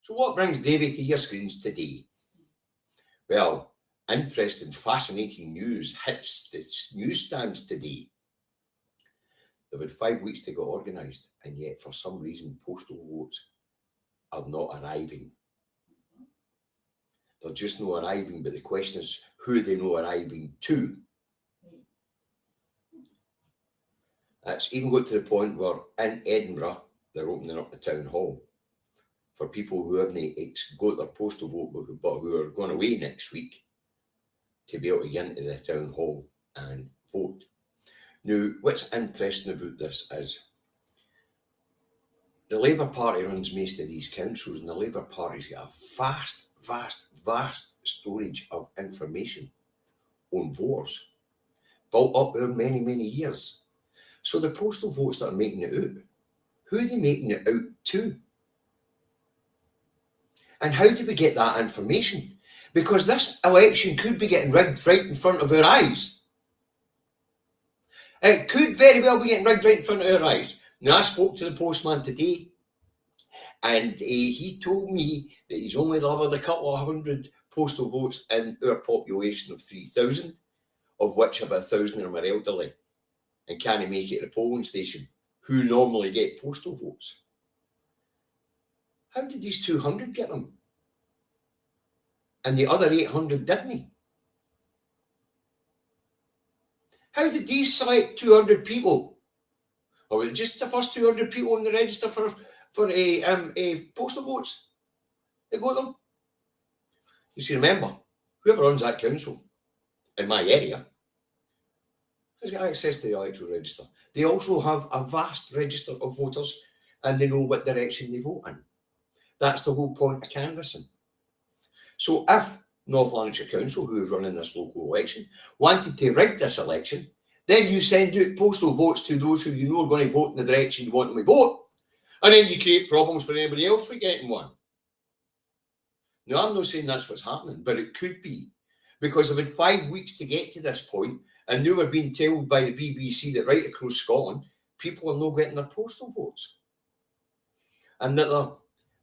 So what brings Davy to your screens today? Well, interesting, fascinating news hits the newsstands today. They've had 5 weeks to get organised, and yet for some reason postal votes are not arriving. They're just not arriving, but the question is who they know arriving to. It's even got to the point where in Edinburgh, they're opening up the town hall for people who haven't got their postal vote but who are going away next week to be able to get into the town hall and vote. Now, what's interesting about this is the Labour Party runs most of these councils, and the Labour Party's got a vast storage of information on voters built up over many, many years. So the postal votes that are making it out, who are they making it out to? And how do we get that information? Because this election could be getting rigged right in front of our eyes. It could very well be getting rigged right in front of our eyes. Now, I spoke to the postman today, and he told me that he's only delivered a couple of hundred postal votes in our population of 3,000, of which about 1,000 of them are elderly and can't make it to the polling station, who normally get postal votes. How did these 200 get them? And the other 800 didn't? How did these select 200 people? Or was it just the first 200 people on the register for postal votes? They got them. You see, remember, whoever runs that council in my area has got access to the electoral register. They also have a vast register of voters, and they know what direction they vote in. That's the whole point of canvassing. So if North Lanarkshire Council, who is running this local election, wanted to rig this election, then you send out postal votes to those who you know are going to vote in the direction you want them to vote, and then you create problems for anybody else for getting one. Now, I'm not saying that's what's happening, but it could be, because they've had 5 weeks to get to this point, and now we're being told by the BBC that right across Scotland, people are not getting their postal votes, and that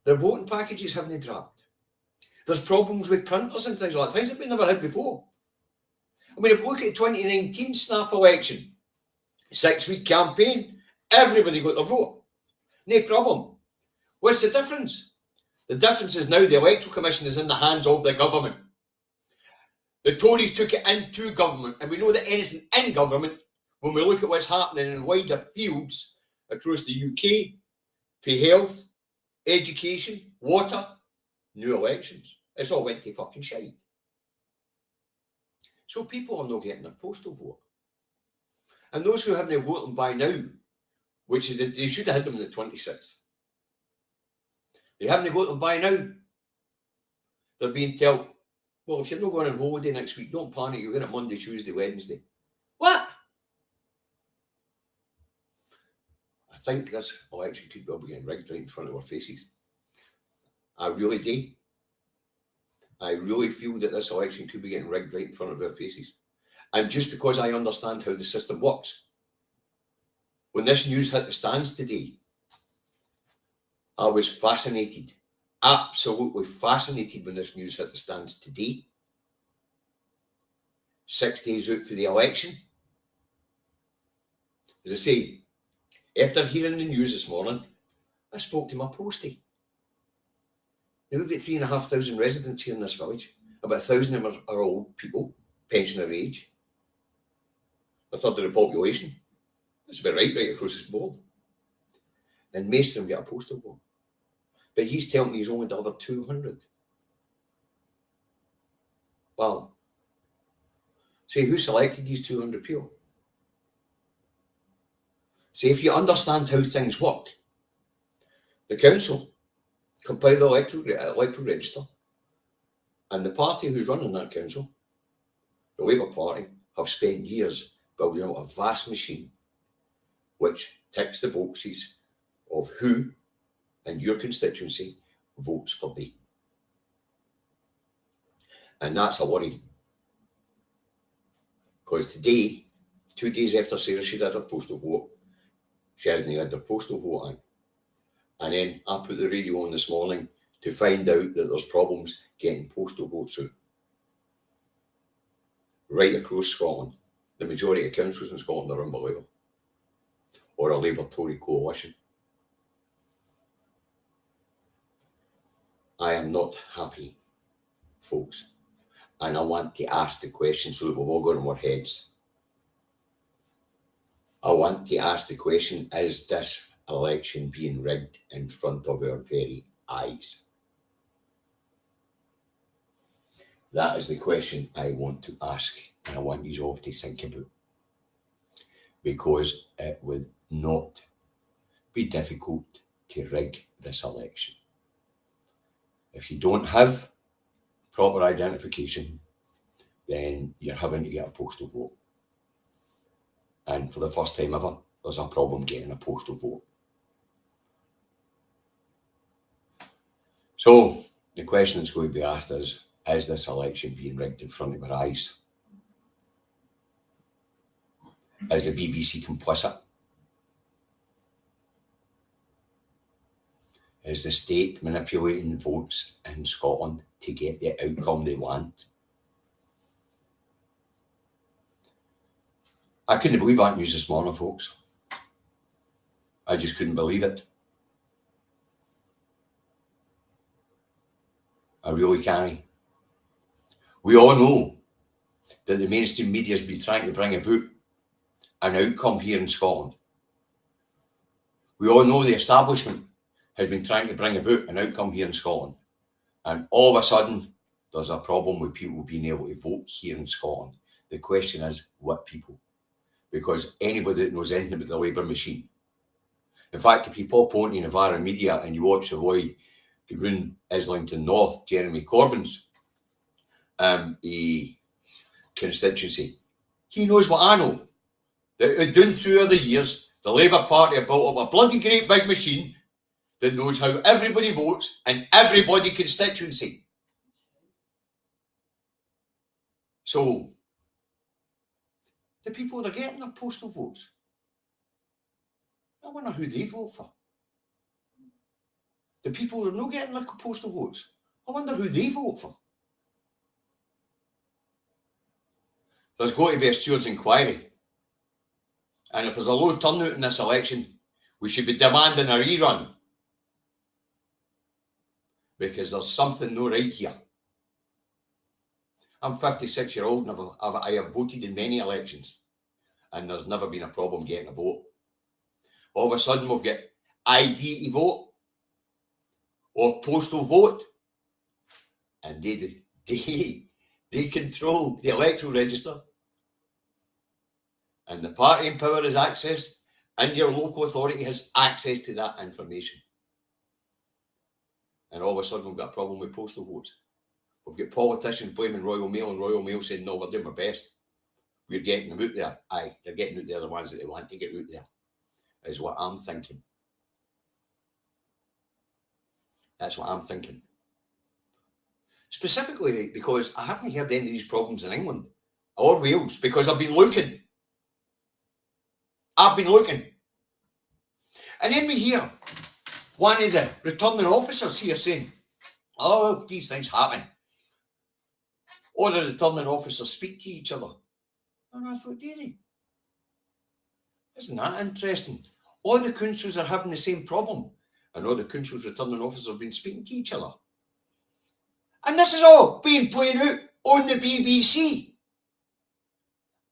their voting packages haven't dropped. There's problems with printers and things like that, things that we never had before. I mean, if we look at the 2019 snap election, 6-week campaign, everybody got their vote. No problem. What's the difference? The difference is now the Electoral Commission is in the hands of the government. The Tories took it into government, and we know that anything in government, when we look at what's happening in wider fields across the UK, for health, education, water, new elections, it's all went to fucking shite. So people are not getting their postal vote. And those who haven't voted them by now, which is that they should have had them on the 26th. They haven't got them by now. They're being told, well, if you're not going on holiday next week, don't panic, you're going to Monday, Tuesday, Wednesday. What? I think this election could well be getting rigged right in front of our faces. I really do. I really feel that this election could be getting rigged right in front of our faces. And just because I understand how the system works, when this news hit the stands today, I was fascinated, absolutely fascinated when this news hit the stands today. 6 days out for the election. As I say, after hearing the news this morning, I spoke to my postie. Now, we've got 3,500 residents here in this village. About 1,000 of them are old people, pensioner age. A third of the population. That's about right across this board. And most of them get a postal vote. But he's telling me he's only delivered 200. Wow. See, who selected these 200 people? See, if you understand how things work, the council compile the electoral register, and the party who's running that council, the Labour Party, have spent years building out a vast machine which ticks the boxes of who in your constituency votes for thee. And that's a worry. Because today, 2 days after Sarah she'd had her postal vote, she hadn't had her postal vote in. And then I put the radio on this morning to find out that there's problems getting postal votes out. Right across Scotland. The majority of councils in Scotland are unbelievable. Or a Labour-Tory coalition. I am not happy, folks. And I want to ask the question so that we've all got in our heads. I want to ask the question, is this election being rigged in front of our very eyes? That is the question I want to ask, and I want you all to think about. Because it would not be difficult to rig this election. If you don't have proper identification, then you're having to get a postal vote. And for the first time ever, there's a problem getting a postal vote. So the question that's going to be asked is this election being rigged in front of our eyes? Is the BBC complicit? Is the state manipulating votes in Scotland to get the outcome they want? I couldn't believe that news this morning, folks. I just couldn't believe it. I really can't. We all know that the mainstream media has been trying to bring about an outcome here in Scotland. We all know the establishment has been trying to bring about an outcome here in Scotland. And all of a sudden, there's a problem with people being able to vote here in Scotland. The question is, what people? Because anybody that knows anything about the Labour machine. In fact, if you pop on to Navarra Media and you watch the boy Garoon Islington North, Jeremy Corbin's constituency, he knows what I know. That down through the years, the Labour Party have built up a bloody great big machine that knows how everybody votes in everybody constituency. So, the people that are getting their postal votes, I wonder who they vote for. The people that are not getting their postal votes, I wonder who they vote for. There's got to be a Stewards Inquiry. And if there's a low turnout in this election, we should be demanding a rerun. Because there's something not right here. I'm 56-year-old and I have voted in many elections. And there's never been a problem getting a vote. All of a sudden we've got ID to vote. Or postal vote. And they control the electoral register. And the party in power has access, and your local authority has access to that information. And all of a sudden we've got a problem with postal votes. We've got politicians blaming Royal Mail and Royal Mail saying, no, we're doing our best. We're getting them out there. Aye, they're getting out there the ones that they want to get out there, is what I'm thinking. That's what I'm thinking. Specifically because I haven't heard any of these problems in England or Wales, because I've been looking. And then we hear one of the returning officers here saying, oh, these things happen. Or the returning officers speak to each other. And I thought, do they? Isn't that interesting? All the councils are having the same problem. And all the councils' returning officers have been speaking to each other. And this is all being played out on the BBC.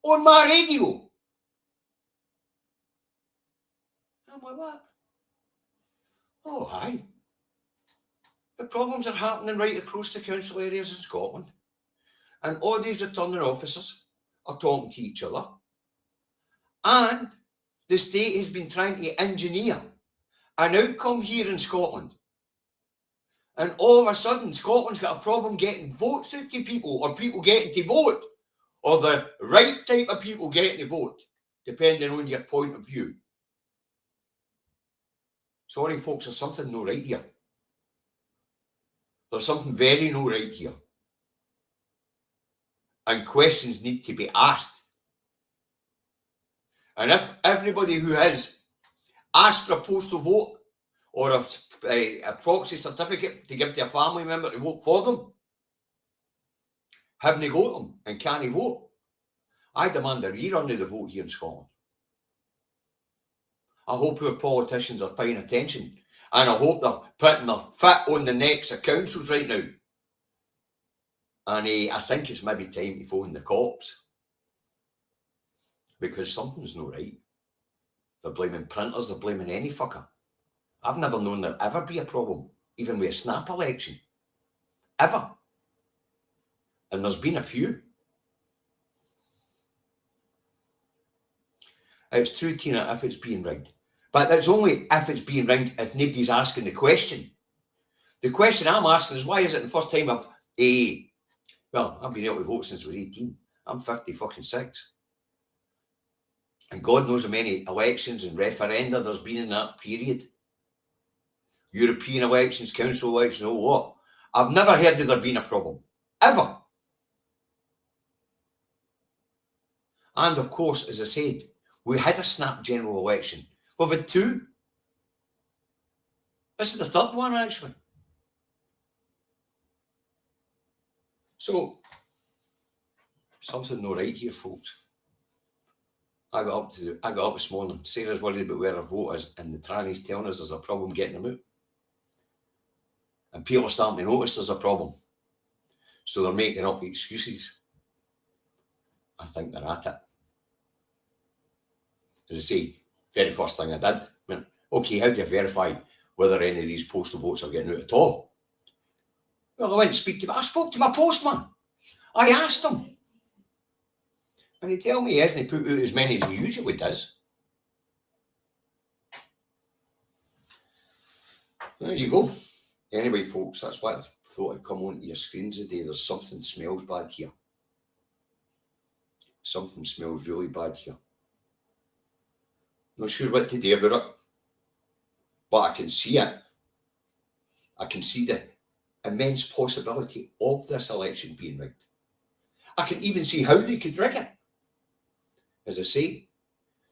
On my radio. I'm like, what? Oh, aye. The problems are happening right across the council areas in Scotland. And all these returning officers are talking to each other. And the state has been trying to engineer an outcome here in Scotland. And all of a sudden, Scotland's got a problem getting votes out to people, or people getting to vote, or the right type of people getting to vote, depending on your point of view. Sorry, folks, there's something no right here. There's something very no right here. And questions need to be asked. And if everybody who has asked for a postal vote or a proxy certificate to give to a family member to vote for them. Haven't they got them and can't he vote? I demand a rerun of the vote here in Scotland. I hope our politicians are paying attention, and I hope they're putting their foot on the necks of councils right now. And I think it's maybe time to phone the cops, because something's not right. They're blaming printers, they're blaming any fucker. I've never known there'd ever be a problem, even with a snap election. Ever. And there's been a few. It's true, Tina, if it's being rigged. But that's only if it's being rigged if nobody's asking the question. The question I'm asking is, why is it the first time I've been able to vote since I was 18. I'm 56. And God knows how many elections and referenda there's been in that period. European elections, council elections, oh what. I've never heard of there being a problem. Ever. And of course, as I said, we had a snap general election. We've had two. This is the third one, actually. So, something not right here, folks. I got up this morning. Sarah's worried about where her vote is, and the tranny's telling us there's a problem getting them out. And people are starting to notice there's a problem. So they're making up excuses. I think they're at it. As I say, very first thing I did, went, okay, how do you verify whether any of these postal votes are getting out at all? Well, I went to speak to I spoke to my postman. I asked him. And he tell me he hasn't put out as many as he usually does. There you go. Anyway, folks, that's what I thought I'd come onto your screens today. There's something smells bad here. Something smells really bad here. Not sure what to do about it, but I can see it. I can see the immense possibility of this election being rigged. I can even see how they could rig it. As I say,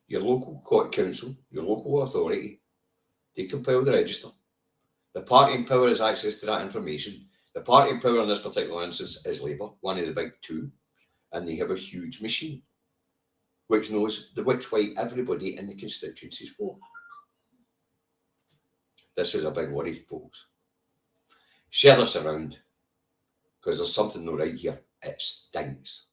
your local council, your local authority, they compile the register. The party in power has access to that information. The party in power in this particular instance is Labour, one of the big two, and they have a huge machine which knows which way everybody in the constituencies vote. This is a big worry, folks. Share this around, because there's something not right here. It stinks.